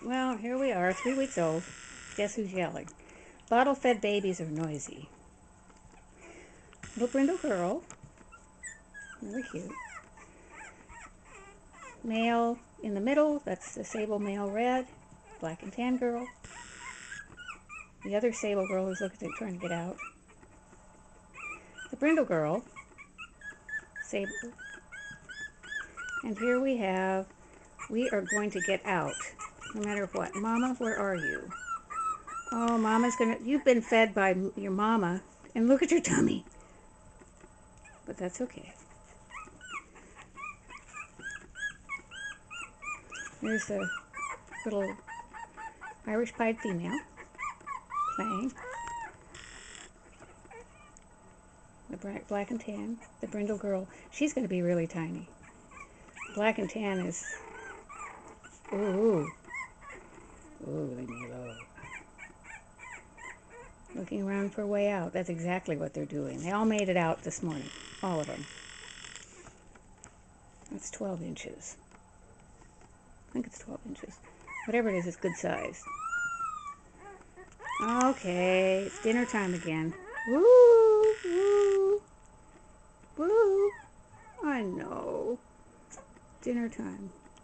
Well, here we are, 3 weeks old. Guess who's yelling? Bottle-fed babies are noisy. Little brindle girl. Really cute. Male in the middle, that's the sable male red. Black and tan girl. The other sable girl who's trying to get out. The brindle girl. Sable. And here we are going to get out. No matter what. Mama, where are you? Oh, Mama's you've been fed by your mama. And look at your tummy. But that's okay. There's the little Irish pied female playing. The black and tan, the brindle girl. She's going to be really tiny. Black and tan is... Ooh. Ooh, leave me alone. Looking around for a way out. That's exactly what they're doing. They all made it out this morning. All of them. That's 12 inches. I think it's 12 inches. Whatever it is, it's good size. Okay, it's dinner time again. Woo! Woo! Woo! I know. Dinner time.